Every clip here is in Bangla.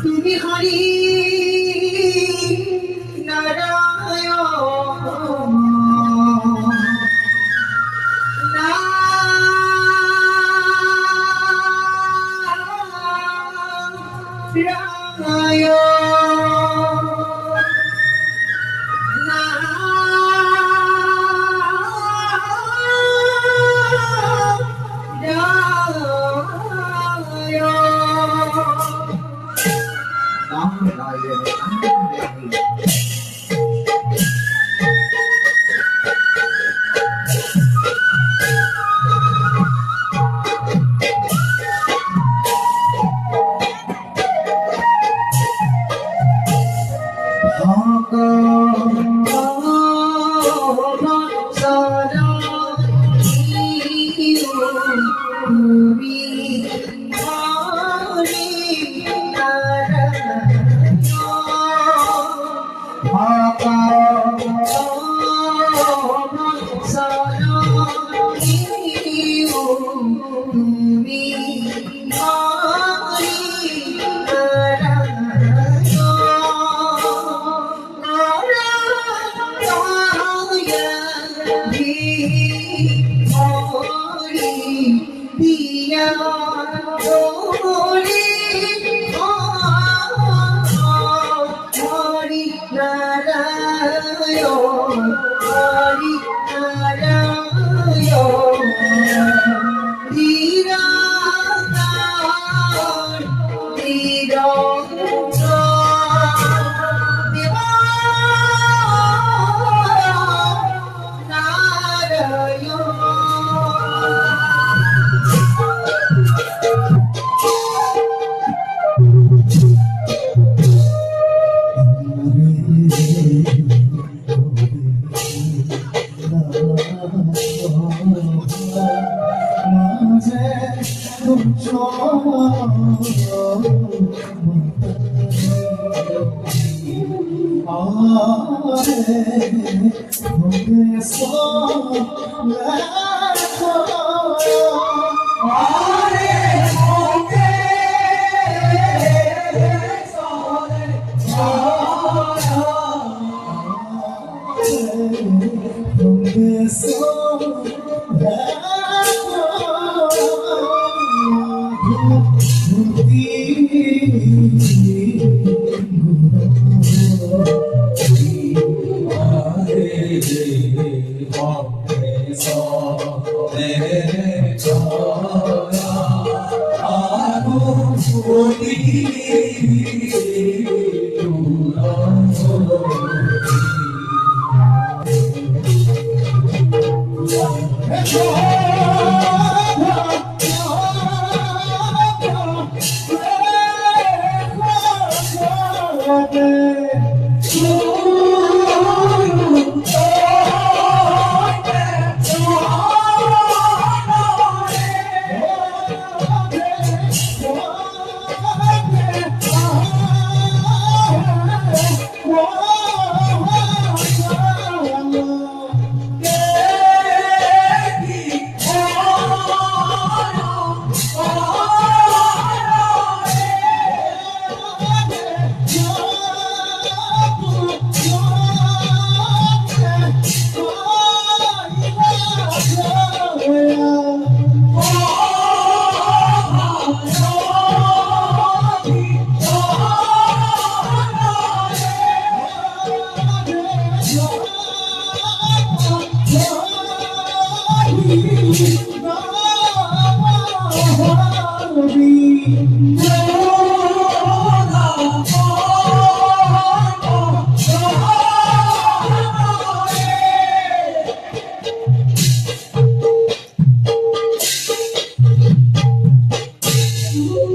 তুমি Hari Narayan Ano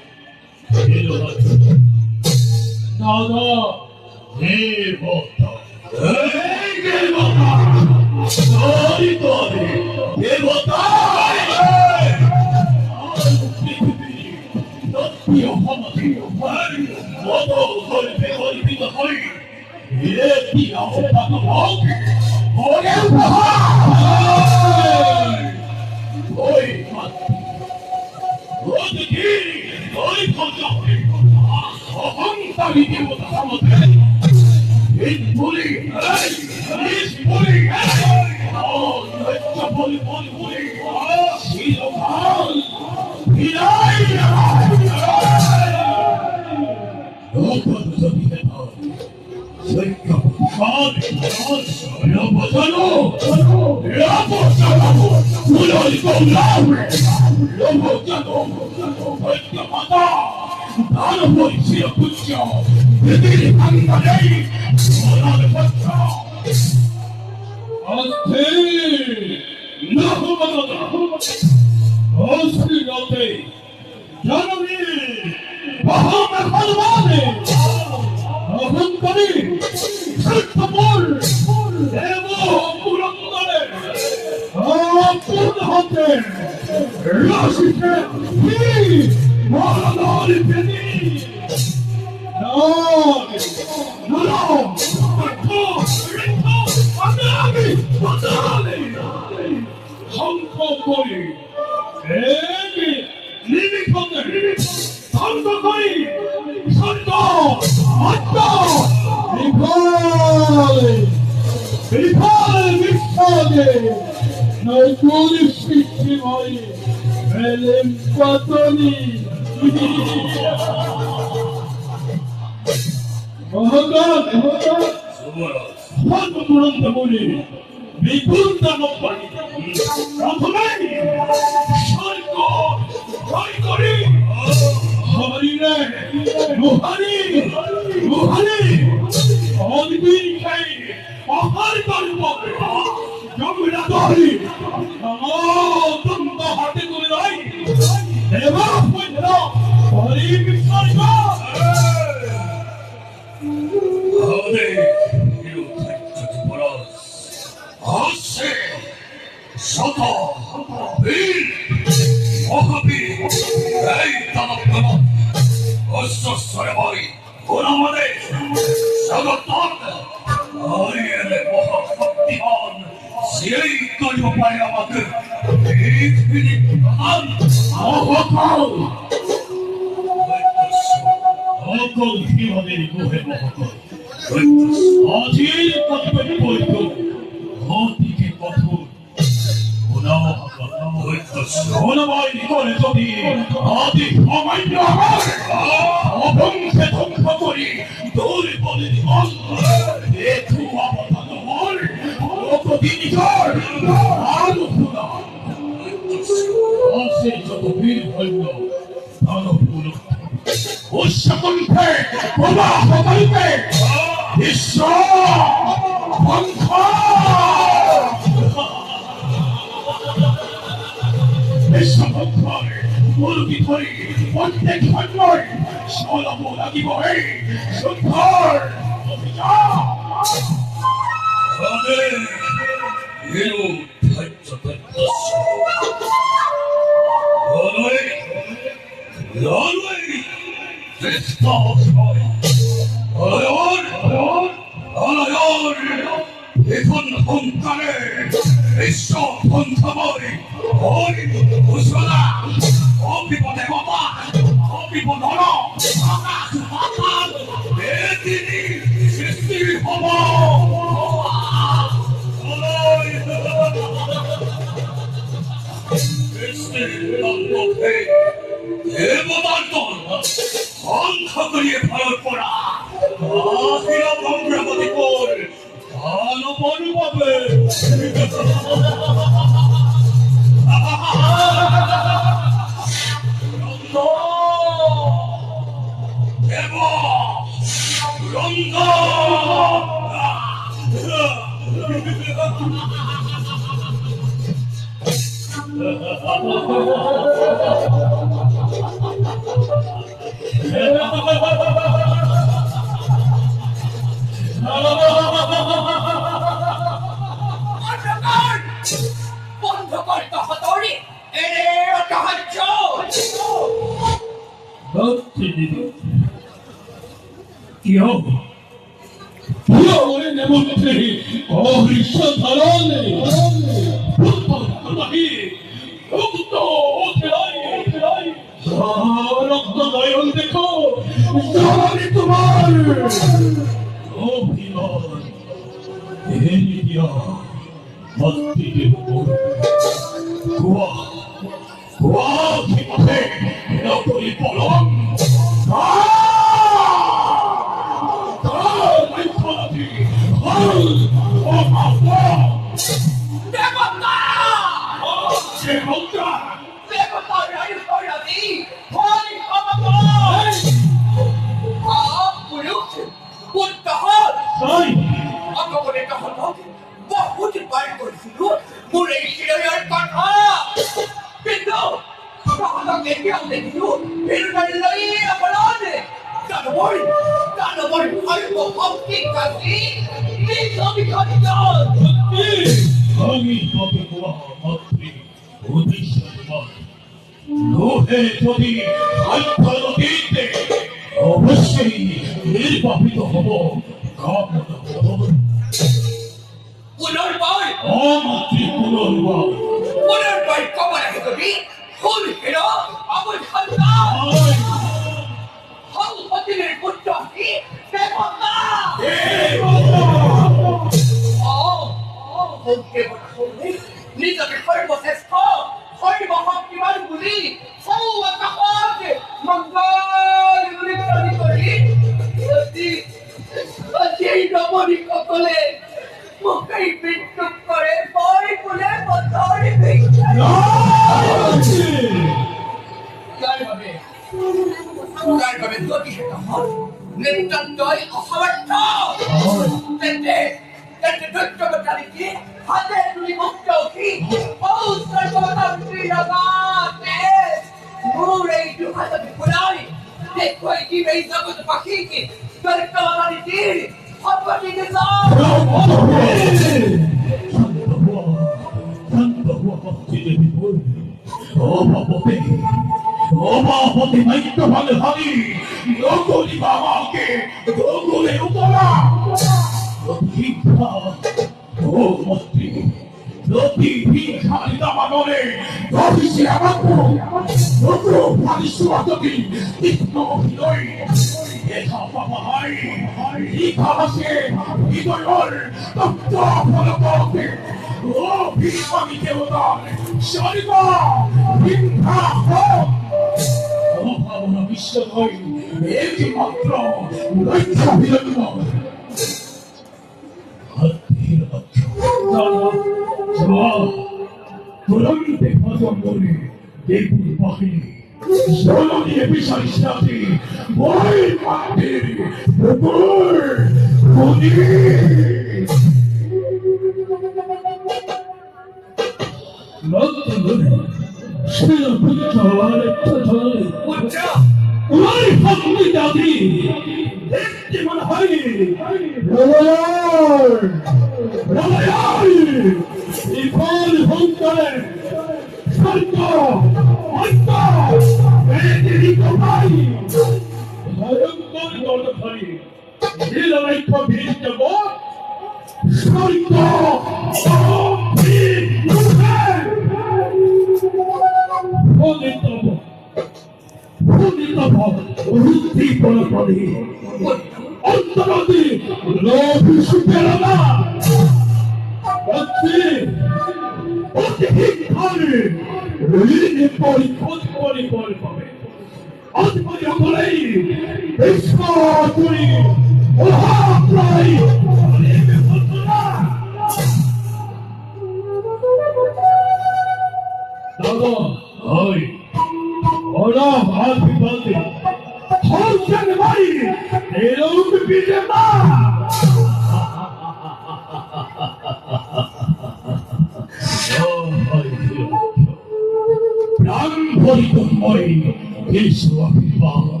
Poi il suo vivo,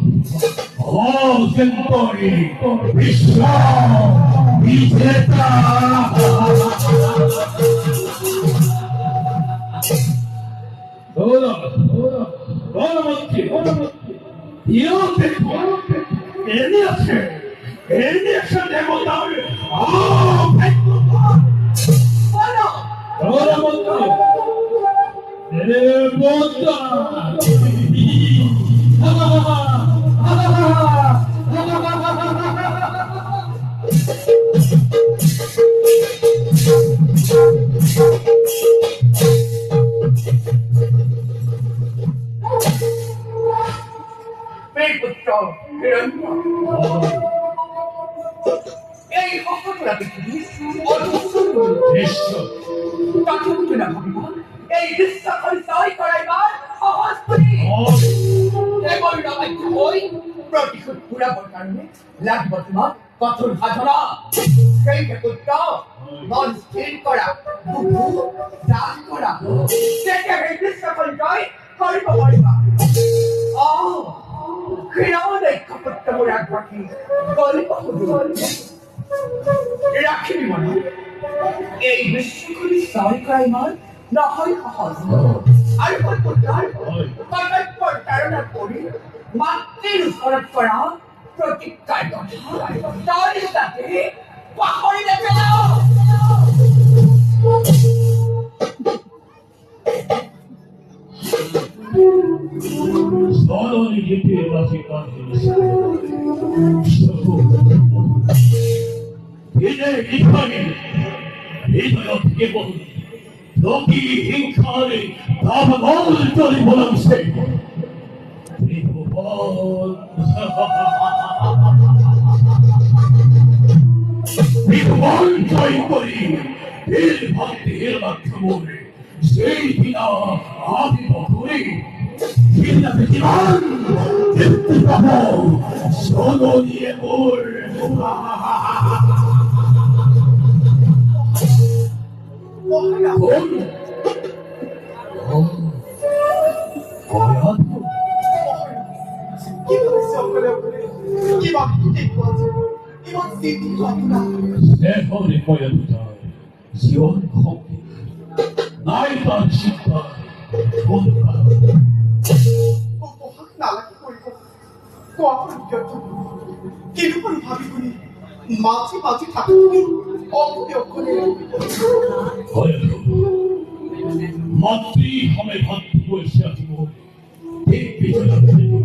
oh sentori, Vishnu, Vijeta. Ora Monti, io te Eliasce devo dare, oh, pezzo ora Monti, এই অপরাধ পৃথিবী তথাপি না ভাবিব এই বিশ্বকল জয় করাইবার সহজ করি কেবল নবাক্য হই প্রতিশোধ পুরাবার কারণে লাগব তোমার কঠোর সাধনা সেই ব্যাকুত্ব মন স্থির করা বুদ্ধু দান করা সেটা এই বিশ্বকল জয় করিব পারিবা ঘৃণাদের কাপড় এক পাখি গল্প রাখিনি মনে এই বিশ্বকবি জয় করাই মান না হয় সহজ আর প্রতারণা করে মাতৃর উপরত করা প্রতিজ্ঞার কথা তাহলে তাকে পাহরিলে ফেলাও Solo di gente la città 이제 이판이 이도요 피고 너기 인카리 다만 오늘 떨이 모양새 그리고 그리고 원저인 거리 일박대 일박트모리 세이비나 아비도 둘이 빛나겠지만 듣다고 선원이의 물 뭐야 내 손이 보여주자 시원하게 나이가 쉽다 돈가 나락이 보이고 꼬아부는 곁으로 기름을 바비구니 마치 다투니 엉구였거니 보여줘 멋지 함에 받고 시작이고 대비전을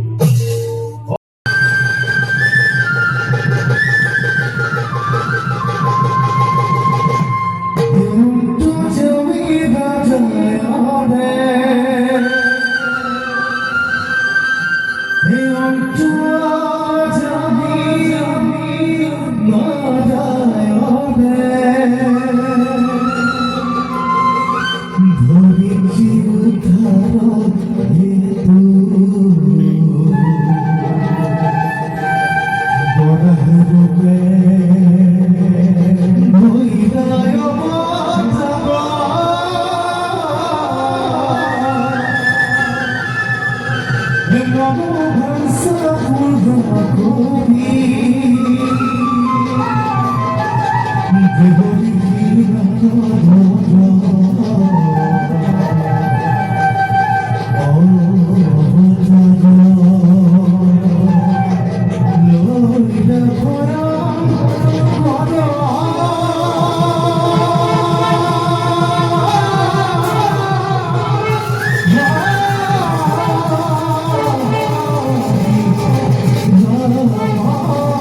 Oh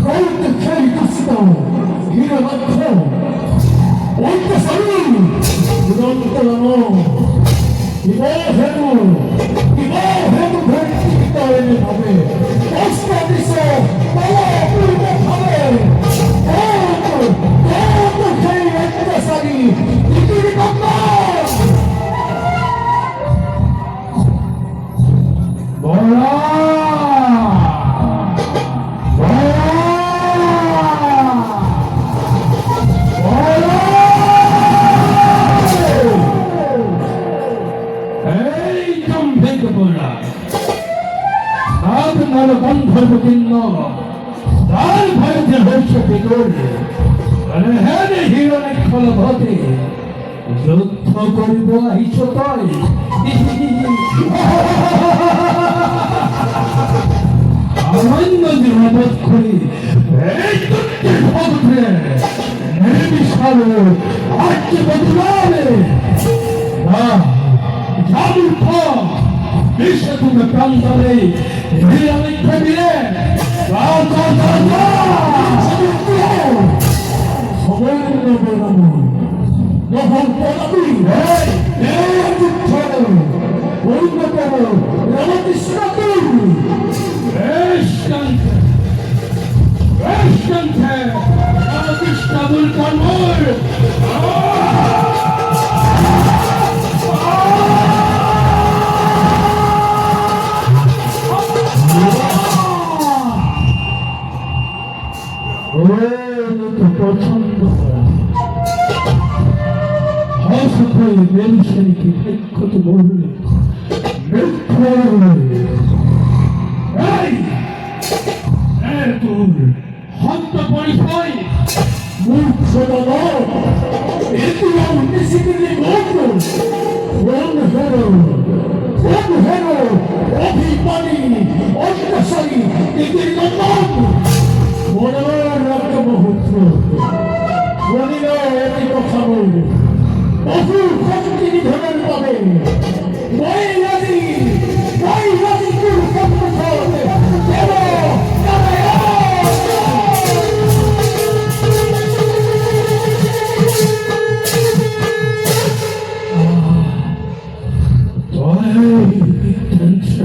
가운데 캐릭터스가 일어나고 옳다사는 그런 때는 이거 해도 될 수 있다는 답에 어스타디서 나와 불복하네 너무 캐릭터스이 이들이 간다 에이 좀 배겨보라. 나도 나를 건설보겠노. 나를 발견 헐쳐비돌. 나는 해내 희런의 컬러버디. 유터거리보가 있었다이. 아만너지 로봇코리. 에이 뚝질 호드래. 내비사를 아끼 못하네. 나 자물파 미셔두가 강산의 일량의 패비에 나가자자 서울의 보라는 너한 뻔하니 내 부처는 보인다고 나한테 시간들 왜 시간대 나한테 시간을 감을 또 참다 하스코의 냄새니 기백것도 모르네 맥코를 에이 애들 헌터버리 소이 물쳐다가 애들아 우리 새끼들이 먹고 원해로 어비빠니 어디가서이 애들이 너무 원해로 먹고 원이가 어디가 가고 어후 가족들이 변하는 밤에 너의 야생이 꿀 깎고서 내려 나가요 너의 전체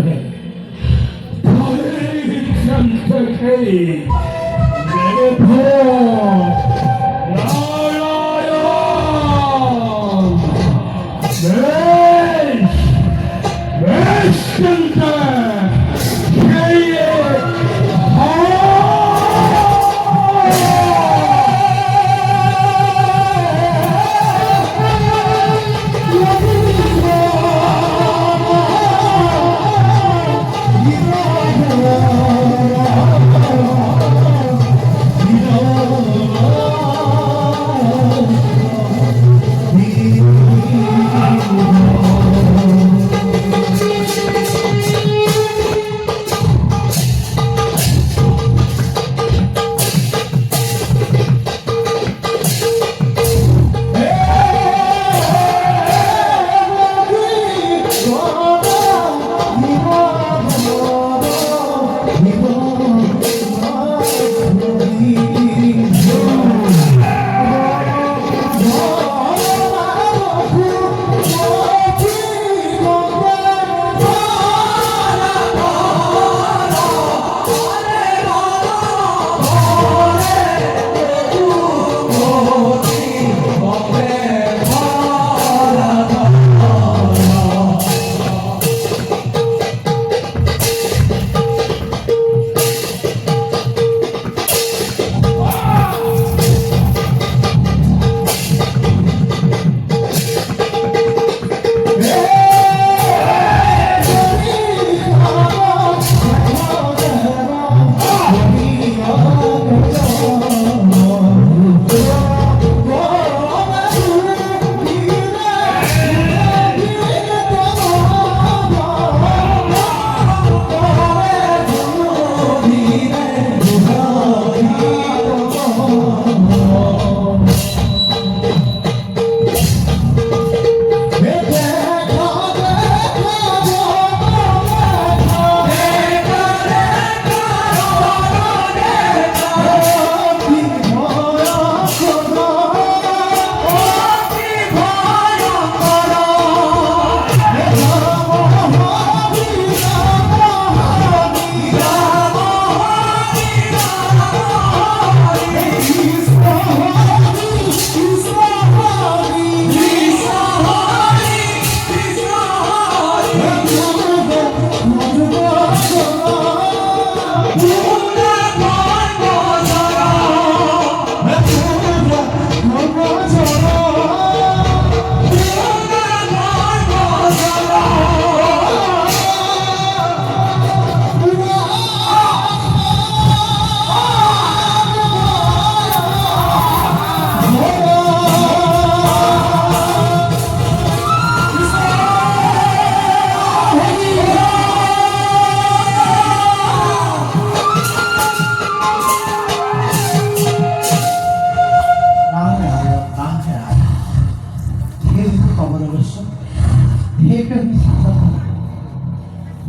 내게 보여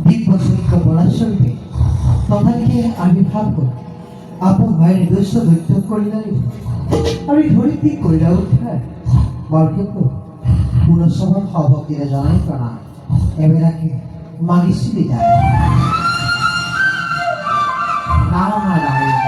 দিব্য সত্য বলার সঙ্গে তথাকে আবির্ভাব করি আপন ভাইয়ের দোষ দৈত্য করিলাম আমি ধরিত্রী করিলা উঠার বরক্ষেত্র পুনঃসভার সভাপতিরা জানাই প্রণাম এবেলাকে মাগিসি বিদায় নারায়ণ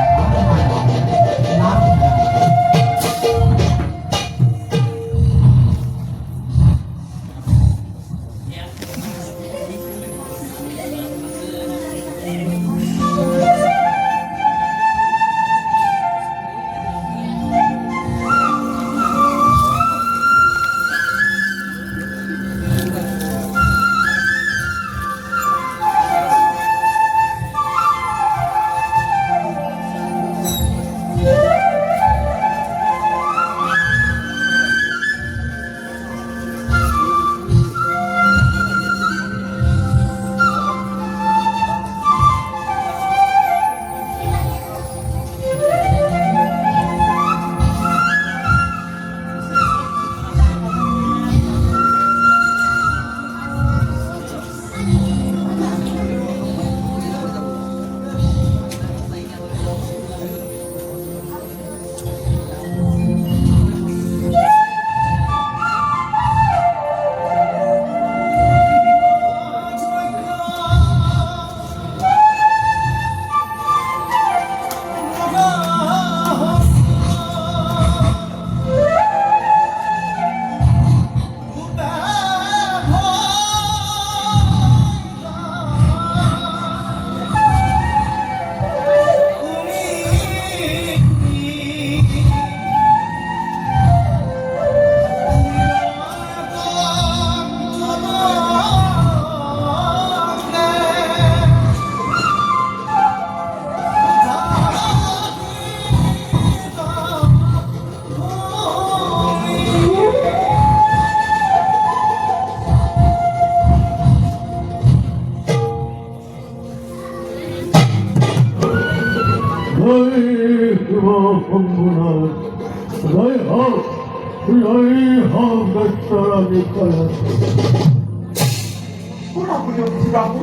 পুরোপুরি বাবু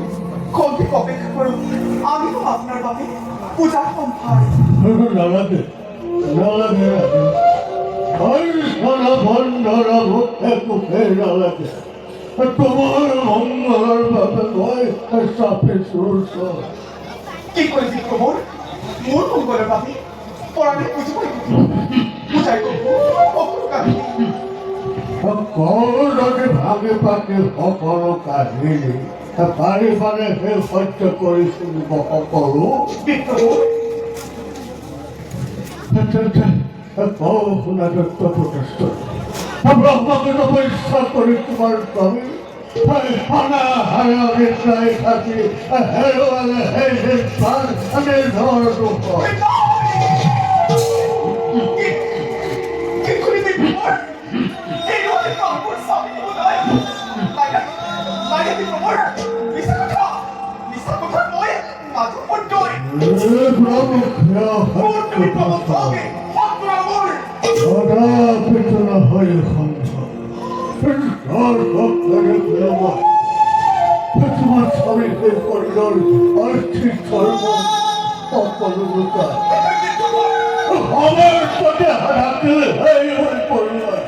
কবে অপেক্ষা করো আমিও আপনার বাবু পূজার সম্ভার নালাগে নালাগে ওই সারা ভণ্ডরা ভুক্তে কুপে নালাগে তোমার মঙ্গল বাবা নয় সাপে সুরস কি করে দিক মোর মোর মঙ্গলের বাবু পড়ালে বুঝবই পূজাই করবো অপুর কাছে কৌরকে ভাগে পাকে সকল কাহিনী পারে পারে হে সহ্য করে শুনব সকলো শুনা দত্ত প্রচেষ্ট ব্রহ্মকে পরিষ্কার করে তোমার স্বামী হানা হারা বেশায় থাকি হেরোয়ালে হে স্থান আমি ধর দুঃখ কি করে দিক মোর এই রোদে কাপড় সামনে বোধহয় লাগে দিক মোর মিশা কথা নয় মাঝে পড়তোই মোর তুমি প্রবল থাকে হাতরা মোর সদা পেছনা হয়ে খন্ড তোমার স্বামীকে করিডর আর্থিক ধর্ম অপরূপা আমার সাথে হারাতে এই ওই পরিবার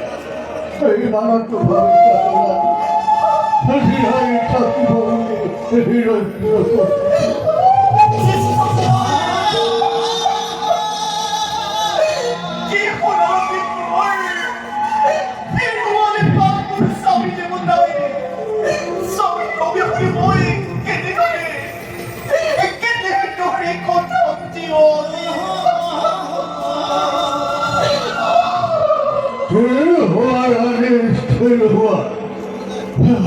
এই মানব ভাবে হৃদয় থাকি বলে হৃদয় কি হলো দিক মোর এই রোদে কাপড় সামনে বোধহয় সবই কবে হয়ে বই কেটে গেলে কেটে তোরে কথা জীবন স্থির হওয়ার আগে স্থির হওয়া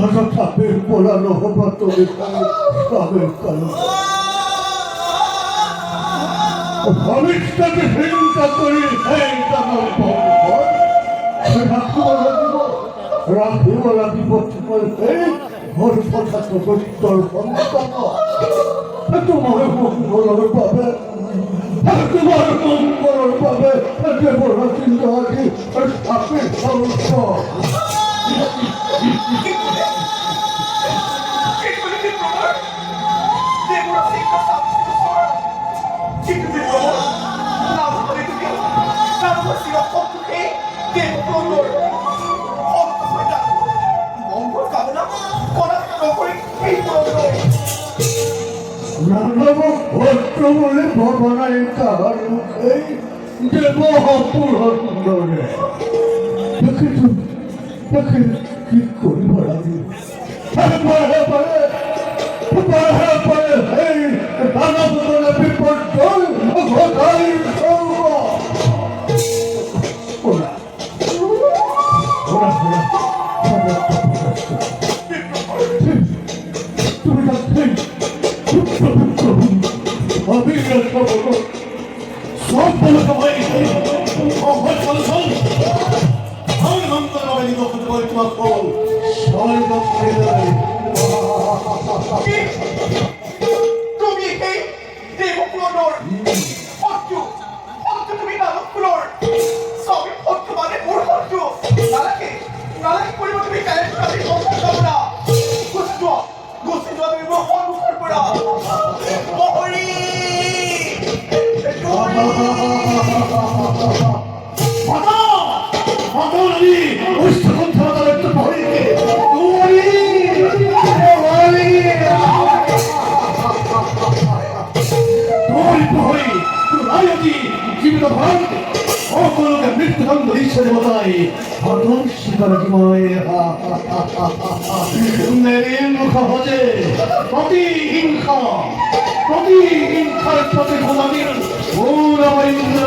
হঠাৎ পোড়ানো হবা তোদের কামের কারণ ভবিষ্যতে চিন্তা করি এই টাকার রাখিব লাগিব তোমার ঘর পথাত দরিদ্র সন্তান তোমার মঙ্গলের পাবে তোমার মঙ্গলের পাবে দেবর চিন্তা আছে সাপের সমস্যা কিন্তু তুমি প্রমোদ না বলে তুমি না বসির অপক্ষে দেবপ্রদর অন্ত হয়ে যাক মঙ্গল কামনা করা করে এই প্রদর মানব ভদ্র বলে ভবনায় তাহার মুখে দেব পুরন্দরে দেখে কি করিব আমি পরে দানব বলে বিপর্যয় ঘটাই ওরা তুমি আমি সব বলে সবাই তুমি এই দেবপ্রদর অন্ত তুমি দানবপ্রদর সবই অন্ত মানে মূর্খত্ব নালাকে করিব তুমি কালে তুমি সংসার কামনা গোষ্ঠী তুমি সন্মুখৰ পৰা মহৰি সকলকে মৃত্যুদণ্ড ঈশ্বরে বতাই হরদম শিবরাজিময় মেরির মুখ হজে প্রতিহিংসার প্রতি ভূমির মূলমৈন্দ্র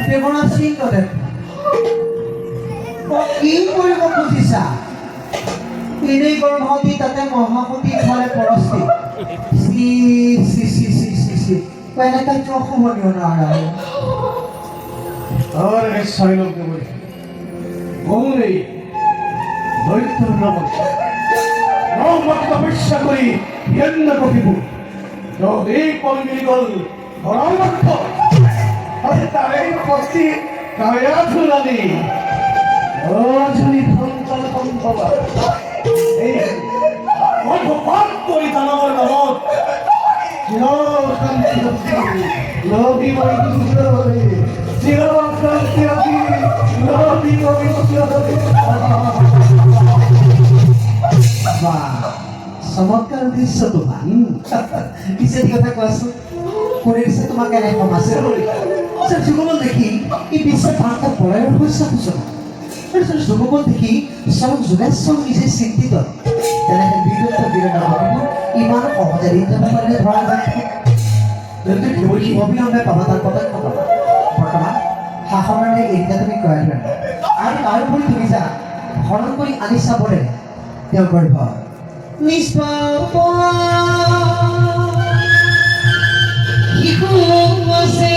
দেৱনাথ সিংহ দেৱ কি কৰিব খুজিছা এনেই গৰ্ভৱতী তাতে মহাসতী ফালে পৰস্তি এনেকা কিয় সমনীয় নাৰায় আর সাইলক দেবই গৌরে দৈত্য নমস্কার তপস্যা করি হিরণ্য কপিব এই পলমিল গল ধরালক্ষ তার এই পক্ষী কায়া ধুলানি রজনী সন্তান সম্ভবা এই অধপাত করি দানবর নামত চিরকান্তি লোভী বৈকুণ্ঠ হরে চিরকান্তি লোভী বৈকুণ্ঠ হরে চমৎকাৰ দৃশ্য তোমাৰ পিছে এই কথা কোৱাচোন কোনে দিছে তোমাক এনে সমাজে যুগল দেখি এই বিশ্বৰ ভাৰত পলায়ৰ শস্য সূচনা আৰু যুগল দেখি স্বয়ং যোগেশ্বৰ নিজে চিন্তিত তেনেকৈ বিৰুদ্ধ ইমান সহজে ঋণ যাব পাৰিলে ধৰা অবিলম্বে পাবা তাৰ পদক্ষেপ পাবা বৰ্তমান শাসনেৰে এইকেইটা তুমি কৰাই দিবা আৰু তাৰোপৰি তুমি যা হৰণ কৰি আনি চাবলৈ তেওঁ গৰ্ভ নিষ্পাপ শিশু আছে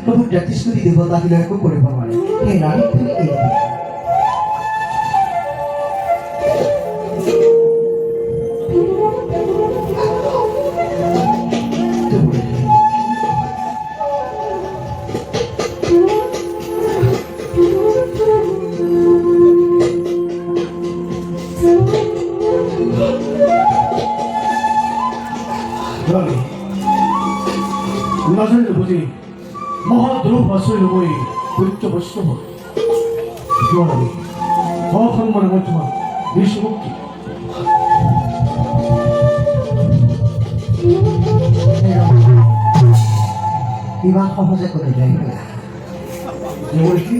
প্ৰভু জাতিস্তুতি দেৱতা আহিলে একো কৰিব নোৱাৰে সেই ৰাণীক তুমি এৰি দিয়া রানী নাজানিলে বুঝি মহাদ্রোহ আশ্রয় লবই পবিত্র বৈষ্ণব রানী অসন্মানে মই তোমাক বিশ্বমুক্তি ইমান সহজে কৰি যায় যেমনকি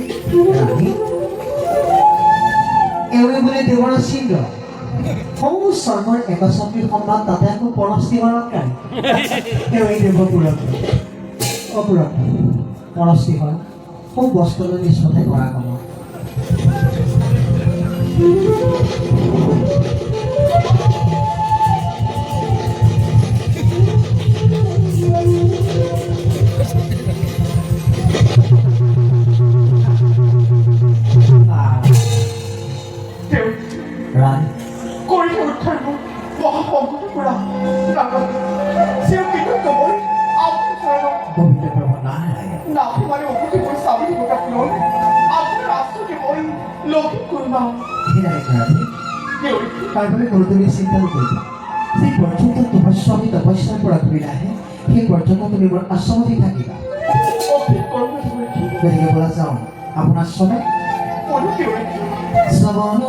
ৰাণী এওঁৱে বোলে দেৱৰ চিহ্ন সৌ স্বৰ্গৰ একছত্ৰী সন্মান তাতে আকৌ পৰস্তি মাৰকাৰী এওঁৱে দেৱপুৰত অপুৰত পৰস্তি হয় সৌ বস্ত্ৰলৈ নিষ্পতে কৰা কাম ৰাণী কৰি উঠাৰ মহাসংকটৰ পৰা তেওঁ কৃতজ্ঞ মই আপোনাৰ চৰণত গোবিন্দ প্ৰভু নাৰায়ণ নাভিমানে উভতি মই চাবি গোটাক লৈ আপোনাৰ আশ্ৰয়কে মই লক্ষী কৰিমা হীৰাই ৰাণী তাৰ বাবে কোনো তুমি চিন্তা নকৰিবা যি পৰ্যন্ত তোমাৰ স্বামী তপস্যাৰ পৰা ঘূৰি নাহে সেই পৰ্যন্ত তুমি মোৰ আশ্ৰমতেই থাকিবা অধিক কৰ্ম গতিকে বলা যাওঁ আপোনাৰ আশ্ৰমে শ্ৰৱণ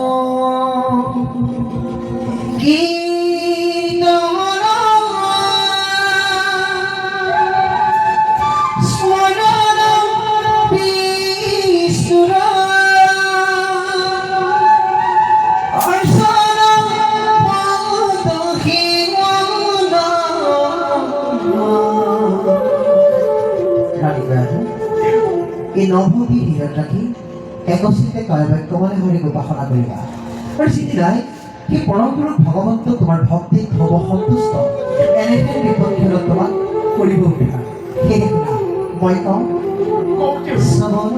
কীৰ্তন স্মৰণ বিষ্ণুৰ অৰ্চন পদ সেৱন এই নভূতি হৃদয়ত ৰাখি একচিতে কায়বাক্য মানে হৰিক উপাসনা কৰিবা আৰু সিদিনাই সেই পৰম গুৰু ভগৱন্ত তোমাৰ ভক্তিত হ'ব সন্তুষ্ট এনেকৈ বিপক্ষত তোমাক কৰিব বিচাৰে সেয়ে শুনা মই কওঁ শ্ৰৱণ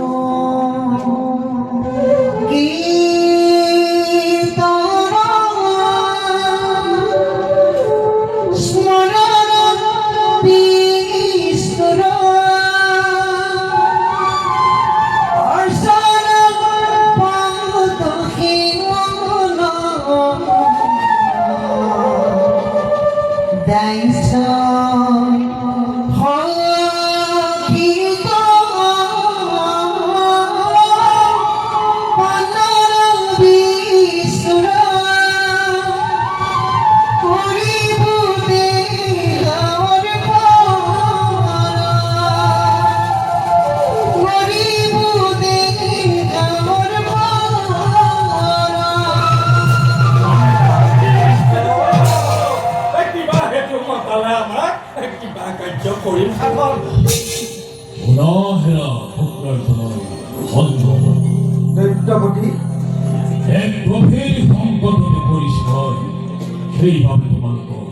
কীৰ্তন স্মৰণ বিষ্ণুৰ অৰ্চন পদ সেৱন দায়িত্ব সংকীৰ্তন পন্নৰ বিষ্ণুৰ কৰিব দেহৰ কৰিব দেহৰ কিবা হেতু কথালে আমাক কিবা কাৰ্য কৰিম থাকক অনাহেৰা শুক্ৰাৰ্থনাৰ সন্দেহ দৈত্যপতি এক গভীৰ সংকটতে পৰিছে হয় সেইভাৱে তোমালোকক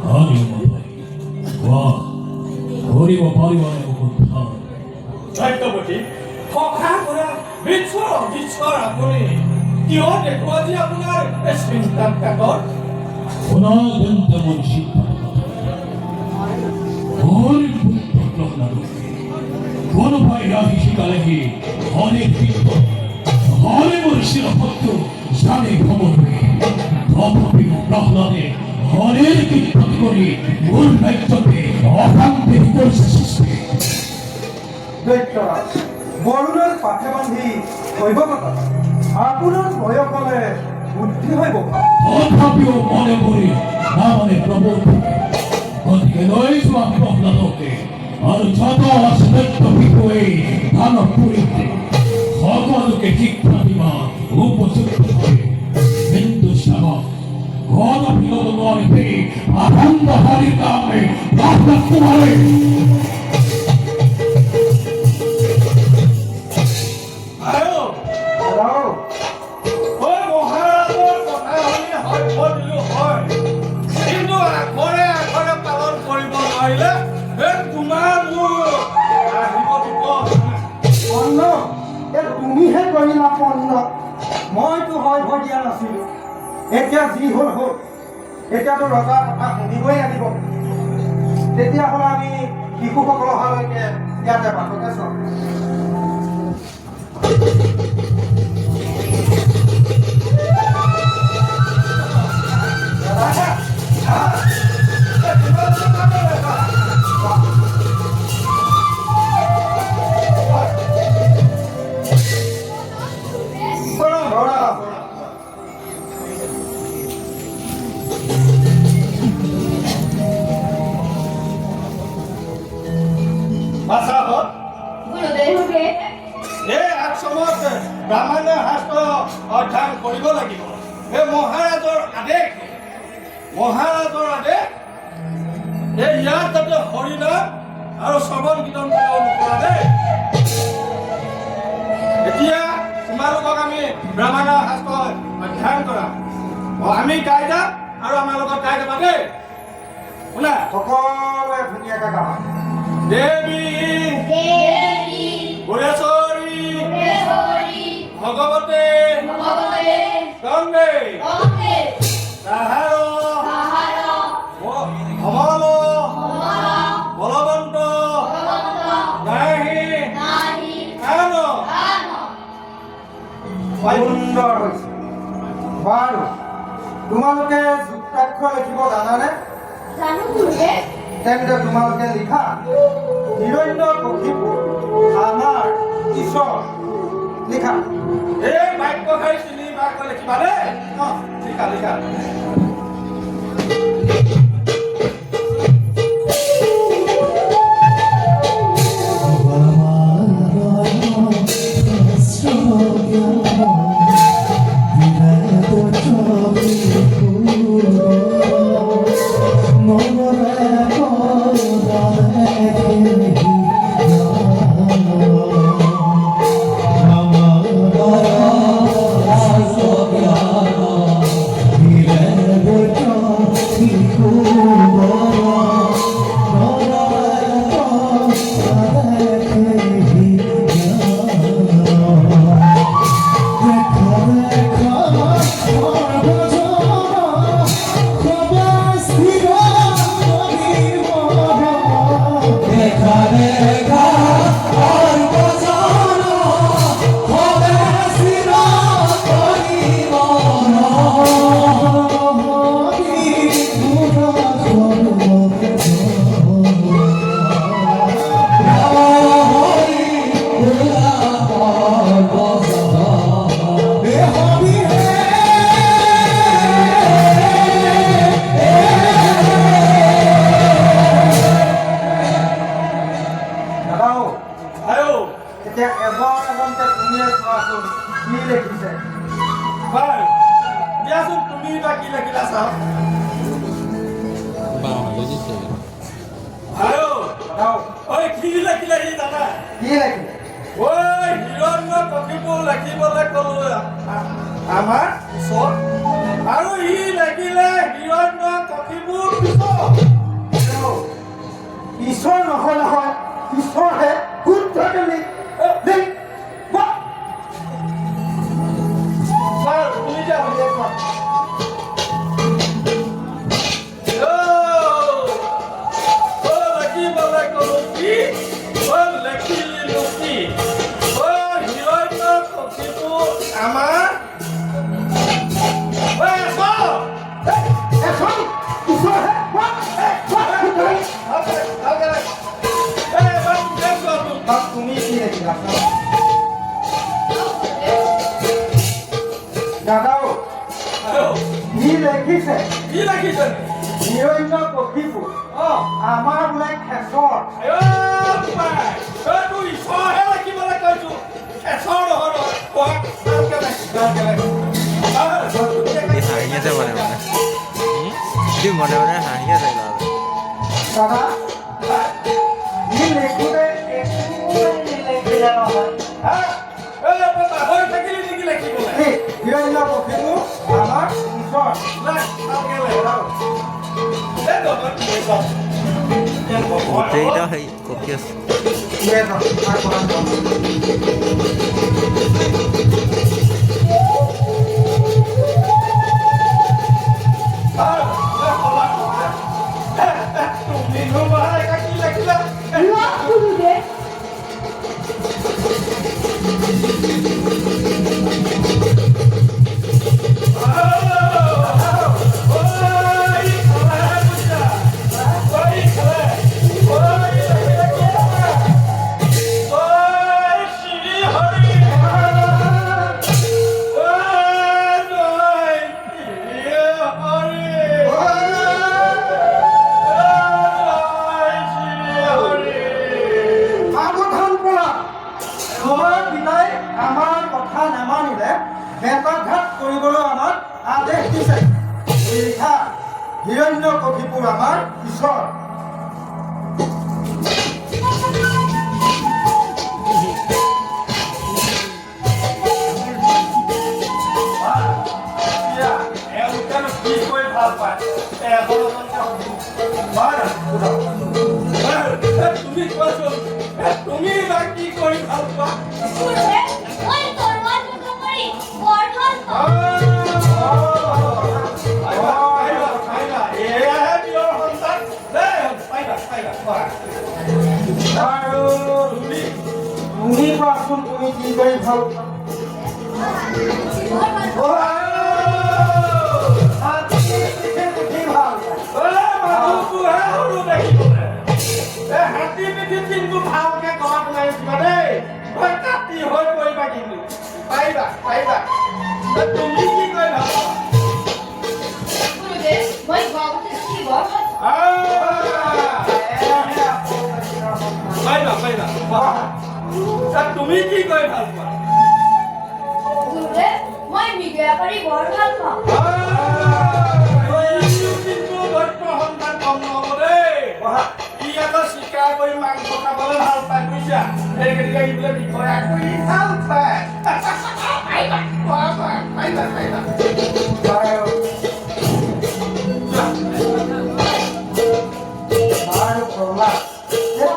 হানি নপায় কোৱা কৰিব পাৰিবানে মোক উদ্ধাৰ সত্যপতি সখা কৰা বিচ্ছৰ আপুনি কিয় দেখুৱা যে আপোনাৰ চিন্তাত কাকত অনাগন্ত মোৰ সিদ্ধান্ত হৰি পুত্ৰ প্ৰহ্লাদকে কোনোবাই রাহি শিকালেহি অনেক বিপদ হরে মোর শিরপত্র জানে খবর তথাপি প্রহ্লাদে হরের কীর্তন করে মূল দায়িত্বকে অশান্তি কৰিছে সৃষ্টি দৈত্যৰাজ বৰুণৰ পাঠে বান্ধি শৈৱকতা আপোনাৰ বয়স হ'লে বুদ্ধি হৈ বকা তথাপিও মনে মনে না মানে প্রবল গতিকে লৈ যোৱা প্ৰহ্লাদকে আৰু যত আশ্চৰ্য বিষয়ে দানৱ পুৰীতে সকলোকে শিক্ষা দিবা উপযুক্ত হয় কিন্তু শ্যামক ঘন বিনোদ নয় আনন্দ হরির নামে প্রহ্লাদ কুমারে আৰু ওই মহাৰাজৰ কথা হয় দিলো হয় কিন্তু আগৰে পালন কৰিব নোৱাৰিলে তোমাৰ মোৰ আহিব এতিয়া যি হ'ল হ'ল এতিয়াতো ৰজাৰ কথা শুনিবই লাগিব তেতিয়াহ'লে আমি শিশুসকল অহালৈকে ইয়াতে বাটতে চাওঁ ব্ৰাহ্মণে শাস্ত্ৰ অধ্যয়ন কৰিব লাগিব এই মহাৰাজৰ আদেশ এই ইয়াত যাতে হৰিনাম আৰু শ্ৰৱণ কীৰ্তন কৰিব নকৰা দেই এতিয়া তোমালোকক আমি ব্ৰাহ্মণৰ শাস্ত্ৰ অধ্যয়ন কৰাম আমি গাই যাম আৰু আমাৰ লগত গাই যাবা দেই শুনা সকলোৱে ধুনীয়াকৈ গাবা দেৱী গুণেশ্বৰী ভগৱতে গংগে তাহাৰ সমল বলৱন্ত নাহি আন সুন্দৰ হৈছে বাৰু তোমালোকে যুক্তাক্ষৰ লিখিব জানানে তেন্তে তোমালোকে লিখা হিৰণ্যকশিপু আমাৰ ঈশ্বৰ লিখা এই বাক্যশাৰী চিনি বাক্য লিখিবা দেই লিখা লিখা এতিয়া এজনকে তুমিয়ে চোৱাচোন কি লিখিছে বাৰু দিয়াচোন তুমি বা কি লিখিলা চাওঁ ঐ কি লিখিলে সি দাদা কি লিখিলে ঐ হিৰণ্যকশিপু লিখিবলৈ ক'লো আমাৰ ওচৰত আৰু সি লিখিলে হিৰণ্যকশিপুৰ ঈশ্বৰ নহয় নহয় ঈশ্বৰহে শুদ্ধকে লিখ তুমি যা লিখিবলৈ ক'লো কি লিখিলো কি হিৰণ্যকশিপু আমাৰ তুমি কি লিখিলা দাদাও কি লিখিছে হিৰণ্যকশিপু আমাৰ বোলে খেচৰ হাঁহি আছে মনে মনে মনে মনে হাঁহি আছে দাদা কি লিখোতে লিখিলে নহয় হিৰণ্যকশিপু আমাৰ ঈশ্বৰ গোটেইকেইটা হেৰি কপি আছে তুমি নহয় কি লাগিলা গুৰুদেৱ সাৱধান কৰা তোমাৰ পিতাই আমাৰ কথা নামানিলে বেকাঘাত কৰিবলৈ আমাক আদেশ দিছে লিখা হিৰণ্যকশিপুৰ আমাৰ ঈশ্বৰ কি কৰি ভাল পায় তুমি কোৱাচোন তুমি বা কি কৰি ভাল পোৱা গুৰুদেৱ মই তৰোৱাল যুদ্ধ কৰি বৰ ভাল পাওঁ তুমি কোৱাচোন তুমি কি কৰি ভাল পোৱা মই ভাল পাওঁ হাতী পিঠিত কিন্তু ভালকে গলাত লাগিবা দেই মই কাটি হৈ কৰিবা কিন্তু পাৰিবা পাৰিবা তুমি কি কৰি ভাল পোৱা গুৰুদেৱ মই গাঁৱতে দেখি বৰ ভাল পাওঁ পাৰিবা পাৰিবা তুমি কি কৰি ভাল পোৱা গুৰুদেৱ মই মিডিয়া কৰি বৰ ভাল পাওঁ কিন্তু দৈত্য সন্তান কম নহ'ব দেই ই আকৌ চিকাৰ কৰি মাংস খাবলৈ ভাল পায় বুজিছা সেই গতিকে এইবিলাক বিষয়া কৰি ভাল পায় পাৰিবা পাৰিবা পাৰিবা বাৰু প্ৰহ্লাদ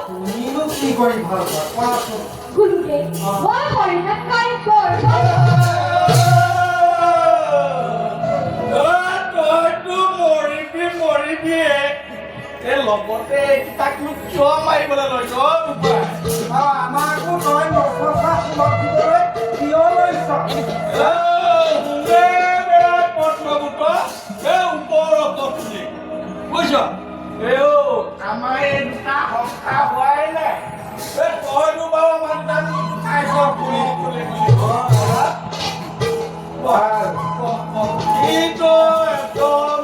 তুমিনো কি কৰি ভাল পোৱা কোৱাচোন গুৰুদেৱ মই হৰিণাক খাই বৰ ভাল পাওঁ তইতো মৰিবি এই লগতে তাকনো কিয় মাৰিবলৈ লৈছ আমাকো তই নথকা সুৰক্ষিতলৈ কিয় লৈছ বুজিছ আমাৰ এই দুটা সংসাৰ হোৱাই নাই তইতো বাৰু আমাৰ দুটা খাইছ ফুলি ফুলি কিন্তু একদম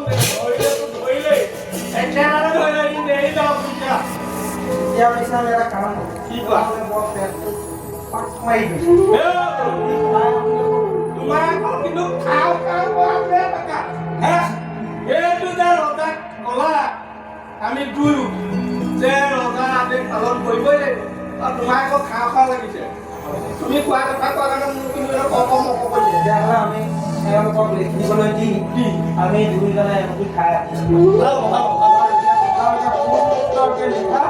ধৰিলেই একেবাৰে ধৰিলে ই নেৰি যাওঁ বুজিছা এতিয়া পিছে আমি এটা কাম কৰোঁ কি কোৱা বৰ পেটটো পাক মাৰি দিছোঁ তোমাৰ আকৌ কিন্তু খাওঁ এইটো যে ৰজাক কলা আমি দুয়ো যে ৰজাৰ আদেশ পালন কৰিবই লাগিব আৰু তোমাৰ আকৌ খাওঁ লাগিছে তুমি কোৱা কথা কোৱা কাৰণে মোৰ কিন্তু অকম কৰিছে তেতিয়াহ'লে আমি তেওঁলোকক লিখিবলৈ দি আমি দুয়োজনে এমুঠি খাই লিখা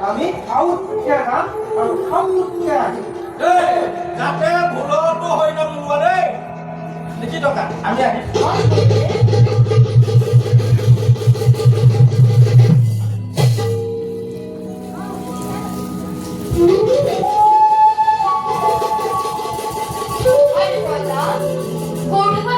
আমি আউটকে যাম আৰু খামকে আহিম যাতে ভুলতো হৈ নোলোৱা দেই লিখি টকা আমি আহিছো গৌৰৱ